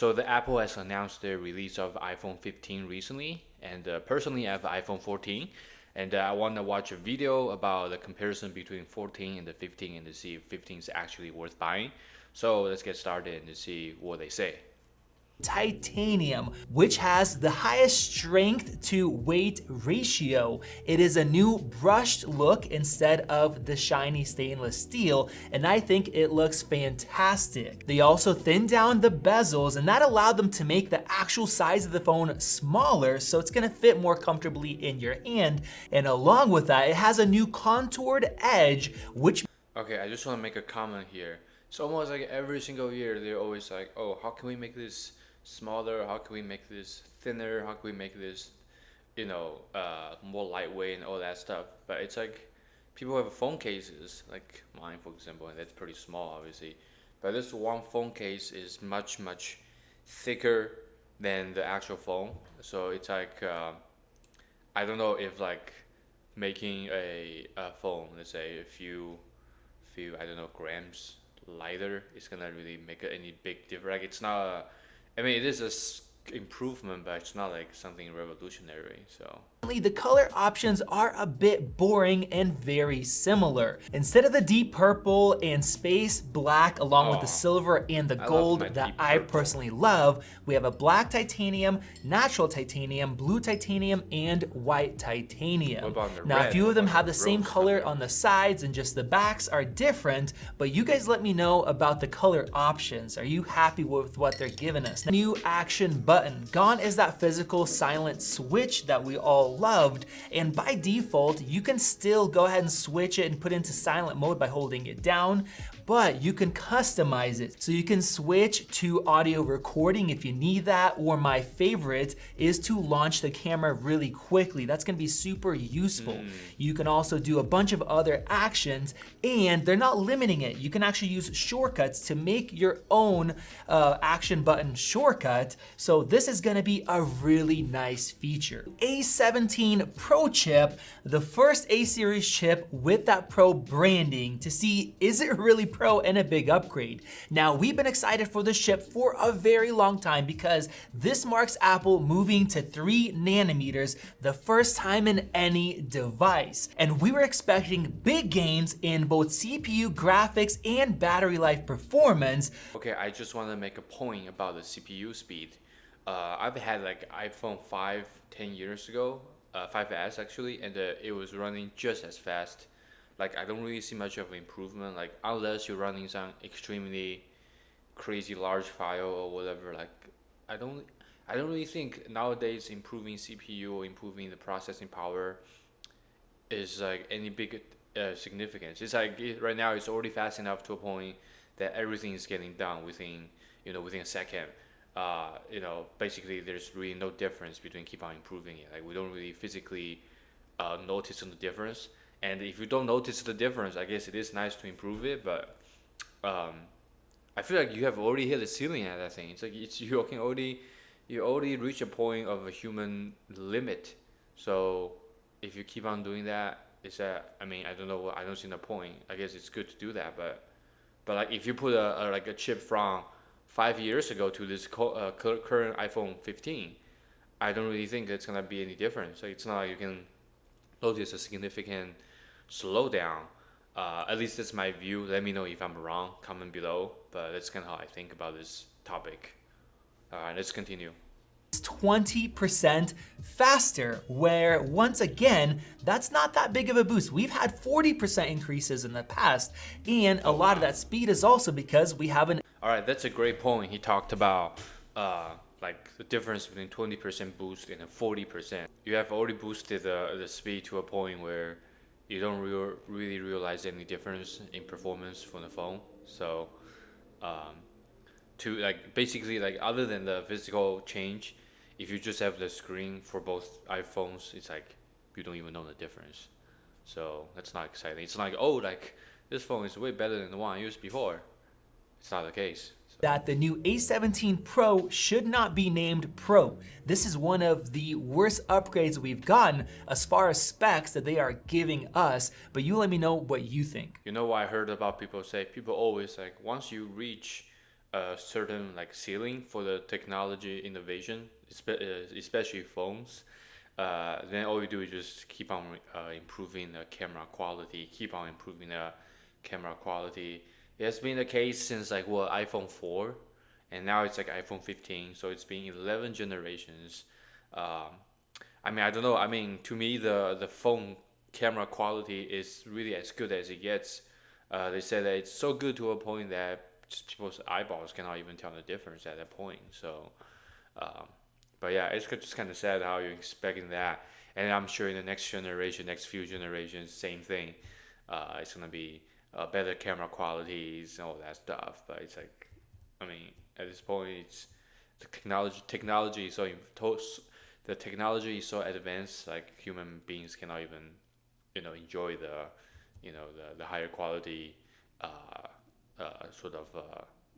So the Apple has announced the release of iPhone 15 recently, and personally I have iPhone 14, and I want to watch a video about the comparison between 14 and the 15 and to see if 15 is actually worth buying. So let's get started and to see what they say. Titanium, which has the highest strength to weight ratio. It is a new brushed look instead of the shiny stainless steel, and I think it looks fantastic. They also thinned down the bezels, and that allowed them to make the actual size of the phone smaller, so it's gonna fit more comfortably in your hand. And along with that, it has a new contoured edge, which Okay, I just want to make a comment here. It's almost like every single year they're always like, oh, how can we make this smaller? How can we make this thinner? How can we make this, more lightweight and all that stuff? But it's like people have phone cases, like mine, for example, and that's pretty small, obviously. But this one phone case is much, much thicker than the actual phone. So it's like, I don't know if like making a phone, let's say a few I don't know grams lighter is gonna really make any big difference. Like it's not I mean it is improvement, but it's not like something revolutionary. So the color options are a bit boring and very similar. Instead of the deep purple and space black along with the silver and the I love gold my that deep I purple. personally love, we have a black titanium, natural titanium, blue titanium, and white titanium. What about the Now a red? few of them What have about the the same rose color color? on the sides and just the backs are different, but you guys let me know about the color options. Are you happy with what they're giving us? New action button. Gone is that physical silent switch that we all loved, and by default, you can still go ahead and switch it and put it into silent mode by holding it down, but you can customize it. So you can switch to audio recording if you need that, or my favorite is to launch the camera really quickly. That's gonna be super useful. You can also do a bunch of other actions, and they're not limiting it. You can actually use shortcuts to make your own action button shortcut. So this is gonna be a really nice feature. A17 Pro chip, the first A series chip with that Pro branding to see is it really Pro and a big upgrade. Now we've been excited for this chip for a very long time because this marks Apple moving to 3 nanometers the first time in any device. And we were expecting big gains in both CPU graphics and battery life performance. Okay, I just want to make a point about the CPU speed. I've had like iPhone 5 10 years ago, 5S actually, and it was running just as fast. Like I don't really see much of an improvement. Like unless you're running some extremely crazy large file or whatever. Like I don't I don't really think nowadays improving CPU or improving the processing power is like any big significance. It's like right now it's already fast enough to a point that everything is getting done within within a second. Basically there's really no difference between keep on improving it. Like we don't really physically notice the difference. And if you don't notice the difference, I guess it is nice to improve it. But um, I feel like you have already hit the ceiling at that thing. It's like you already reach a point of a human limit. So if you keep on doing that, is that I mean I don't know I don't see the point. I guess it's good to do that, but like if you put a chip from 5 years ago to this current iPhone 15, I don't really think it's gonna be any difference. Like it's not like you can notice a significant slowdown. At least that's my view. Let me know if I'm wrong. Comment below. But that's kind of how I think about this topic. Let's continue. 20% faster, where once again, that's not that big of a boost. We've had 40% increases in the past, and a lot of that speed is also because we have an All right, that's a great point. He talked about like the difference between 20% boost and a 40%. You have already boosted the speed to a point where you don't really realize any difference in performance from the phone. So to like basically like other than the physical change, if you just have the screen for both iPhones, it's like you don't even know the difference. So that's not exciting. It's not like, oh, like this phone is way better than the one I used before. It's not the case. So. that the new A17 Pro should not be named Pro. This is one of the worst upgrades we've gotten as far as specs that they are giving us, but you let me know what you think. You know what I heard about people say? People always like once you reach a certain like ceiling for the technology innovation, especially phones. Then all you do is just keep on improving the camera quality, keep on improving the camera quality. It has been the case since like what iPhone 4, and now it's like iPhone 15, so it's been 11 generations. Um, I mean, I don't know. I mean, to me, the phone camera quality is really as good as it gets. They say that it's so good to a point that just people's eyeballs cannot even tell the difference at that point. So, um, but yeah, it's just kind of sad how you're expecting that, and I'm sure in the next generation, next few generations, same thing. It's gonna be better camera qualities and all that stuff. But it's like, I mean, at this point, it's the technology is so the technology is so advanced, like human beings cannot even, enjoy the higher quality, uh, sort of,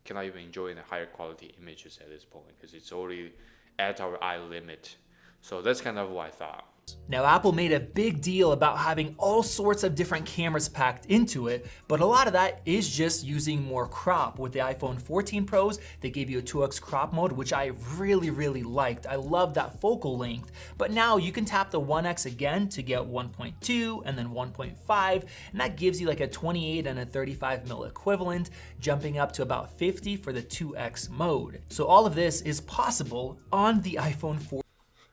cannot even enjoy the higher quality images at this point because it's already at our eye limit. So that's kind of what I thought. Now, Apple made a big deal about having all sorts of different cameras packed into it, but a lot of that is just using more crop. With the iPhone 14 Pros, they gave you a 2x crop mode, which I really, really liked. I love that focal length, but now you can tap the 1x again to get 1.2 and then 1.5, and that gives you like a 28 and a 35 mil equivalent, jumping up to about 50 for the 2x mode. So all of this is possible on the iPhone 14.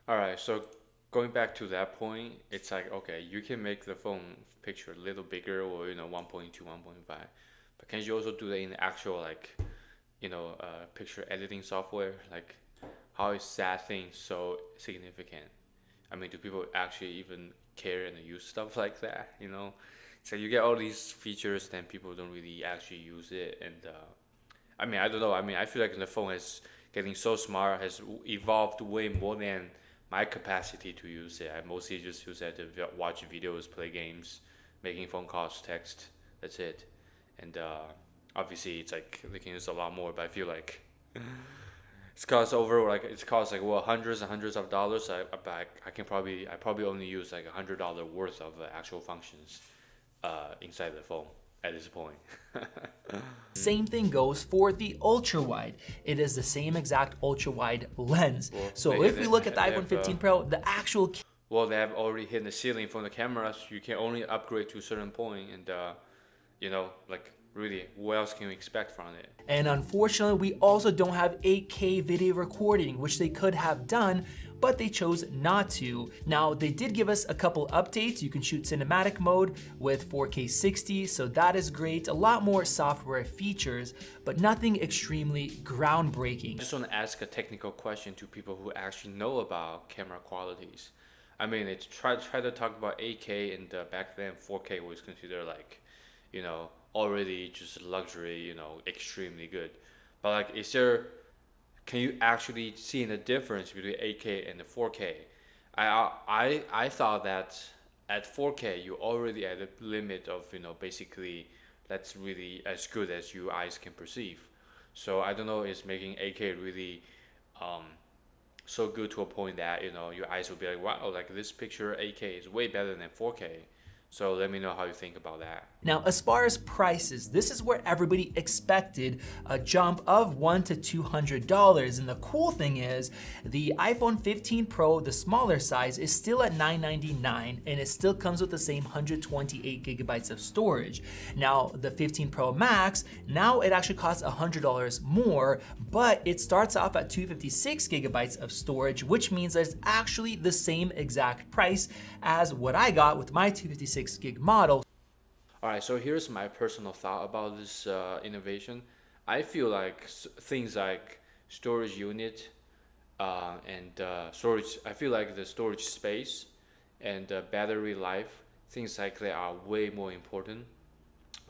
All right, so going back to that point, it's like, okay, you can make the phone picture a little bigger or 1.2, 1.5, but can you also do that in actual like picture editing software? Like, how is that thing so significant? I mean, do people actually even care and use stuff like that? So you get all these features, then people don't really actually use it. And I mean, I don't know. I mean, I feel like the phone is getting so smart, has evolved way more than my capacity to use it. I mostly just use it to watch videos, play games, making phone calls, text. That's it. And obviously, it's like they can use a lot more. But I feel like it's cost like what, hundreds and hundreds of dollars. I probably only use like $100 worth of actual functions inside the phone at this point. Same thing goes for the ultra wide. It is the same exact ultra wide lens. Well, So if we look at the they iPhone have, 15 Pro, the actual Well, they have already hit the ceiling for the cameras. You can only upgrade to a certain point, and like really, what else can you expect from it? And unfortunately, we also don't have 8K video recording, which they could have done, but they chose not to. Now, they did give us a couple updates. You can shoot cinematic mode with 4K 60, so that is great. A lot more software features, but nothing extremely groundbreaking. I just want to ask a technical question to people who actually know about camera qualities. I mean, it's try to talk about 8K, and back then 4K was considered like, already just luxury, extremely good. But like, can you actually see the difference between 8K and the 4K? I thought that at 4K you already at the limit of basically that's really as good as your eyes can perceive. So I don't know, is making 8K really um, so good to a point that your eyes will be like, wow, like this picture 8K is way better than 4K. So let me know how you think about that. Now, as far as prices, this is where everybody expected a jump of $100 to $200. And the cool thing is, the iPhone 15 Pro, the smaller size, is still at $999, and it still comes with the same 128 gigabytes of storage. Now, the 15 Pro Max, now it actually costs $100 more, but it starts off at 256 gigabytes of storage, which means that it's actually the same exact price as what I got with my 256 gig model. All right, so here's my personal thought about this innovation. I feel like things like storage unit and storage, I feel like the storage space and battery life, things like that are way more important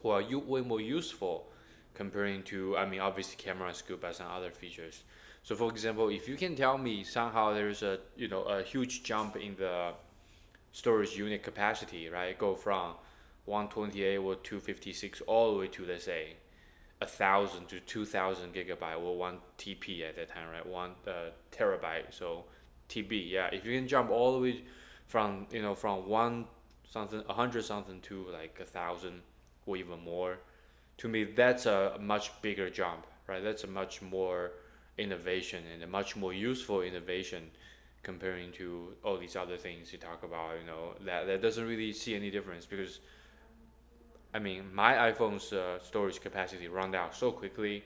or way more useful comparing to, I mean, obviously camera is good, but some other features. So for example, if you can tell me somehow there's a huge jump in the storage unit capacity, right? Go from 128 or 256 all the way to, let's say, 1,000 to 2,000 gigabyte or 1 TB at that time, right? 1 terabyte, so TB. Yeah, if you can jump all the way from from 100 something to like 1,000 or even more, to me that's a much bigger jump. right? That's a much more innovation and a much more useful innovation comparing to all these other things you talk about. That doesn't really see any difference because I mean my iPhone's storage capacity run out so quickly.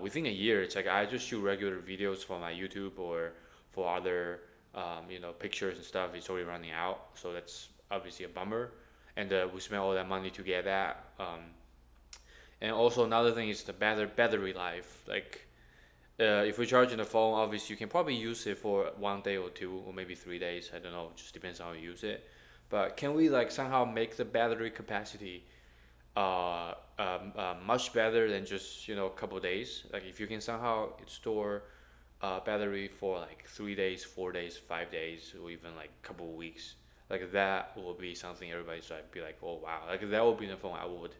Within a year, it's like I just shoot regular videos for my YouTube or for other pictures and stuff. It's already running out, so that's obviously a bummer. And we spent all that money to get that. And also another thing is the battery life. Like if we charge in the phone, obviously you can probably use it for 1 day or 2 or maybe 3 days. I don't know. It just depends on how you use it. But can we like somehow make the battery capacity much better than just a couple days? Like if you can somehow store battery for like 3 days, 4 days, 5 days, or even like a couple of weeks, like that will be something everybody's like be like, oh wow, like that would be the phone I would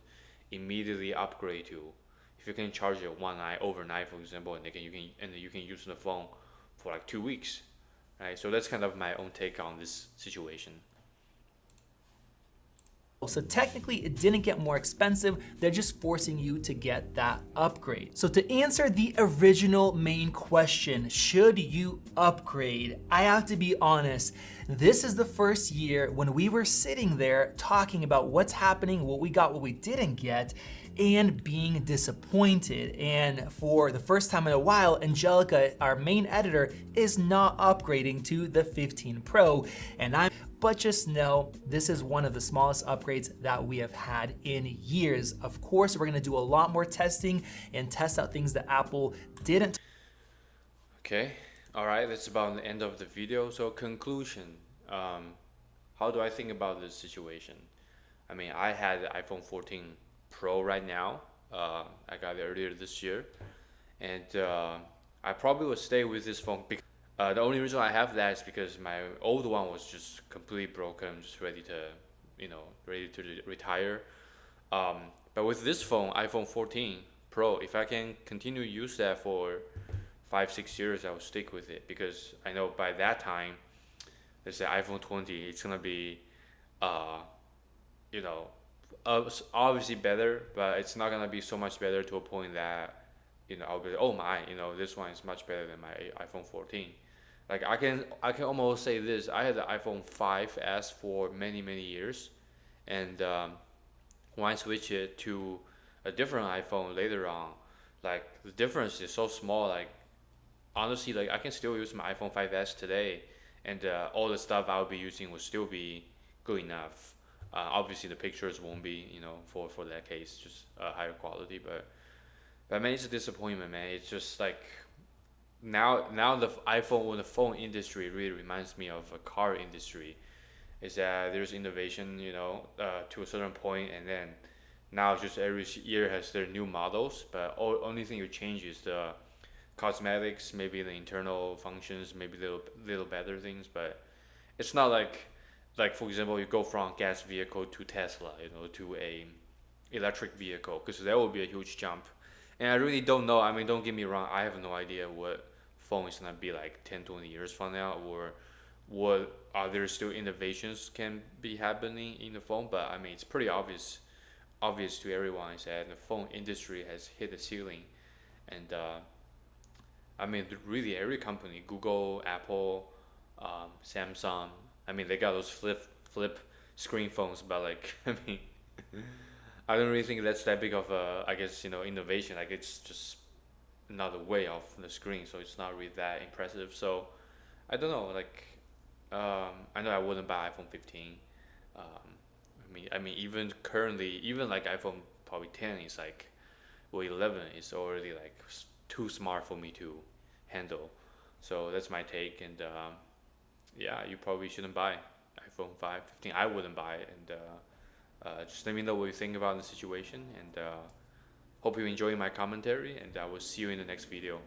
immediately upgrade to. If you can charge it one night overnight, for example, and you can use the phone for like 2 weeks, right? So that's kind of my own take on this situation. So technically it didn't get more expensive, they're just forcing you to get that upgrade. So to answer the original main question, should you upgrade? I have to be honest, this is the first year when we were sitting there talking about what's happening, what we got, what we didn't get, and being disappointed. And for the first time in a while, Angelica, our main editor, is not upgrading to the 15 Pro, but just know this is one of the smallest upgrades that we have had in years. Of course, we're gonna do a lot more testing and test out things that Apple didn't. Okay, all right, that's about the end of the video. So conclusion, how do I think about this situation? I mean, I had the iPhone 14 Pro right now. I got it earlier this year, and I probably would stay with this phone because the only reason I have that is because my old one was just completely broken, just ready to retire. But with this phone, iPhone 14 Pro, if I can continue to use that for 5-6 years, I will stick with it because I know by that time, let's say iPhone 20, it's gonna be, obviously better, but it's not gonna be so much better to a point that, I'll be like, oh my, this one is much better than my iPhone 14. Like I can almost say this. I had the iPhone 5S for many years, and when I switch it to a different iPhone later on, like the difference is so small. Like honestly, like I can still use my iPhone 5S today, and all the stuff I'll be using will still be good enough. Obviously, the pictures won't be, for that case, just higher quality. But man, it's a disappointment, man. It's just like. Now the the phone industry really reminds me of a car industry. Is that there's innovation, to a certain point, and then now just every year has their new models, but only thing you change is the cosmetics, maybe the internal functions, maybe little better things, but it's not like for example you go from gas vehicle to Tesla, to a electric vehicle, because that would be a huge jump. And I really don't know. I mean, don't get me wrong. I have no idea what phone is gonna be like 10-20 years from now, or what other still innovations can be happening in the phone. But I mean, it's pretty obvious to everyone is that the phone industry has hit the ceiling, and I mean, really every company, Google, Apple, Samsung. I mean, they got those flip screen phones, but like, I mean. I don't really think that's that big of a, I guess, innovation. Like it's just another way of the screen, so it's not really that impressive. So I don't know. Like I know I wouldn't buy iPhone 15. I mean, even currently, even like iPhone probably 10 is like, or 11 is already like too smart for me to handle. So that's my take. And yeah, you probably shouldn't buy iPhone 15. I wouldn't buy it. And just let me know what you think about the situation, and hope you enjoy my commentary, and I will see you in the next video.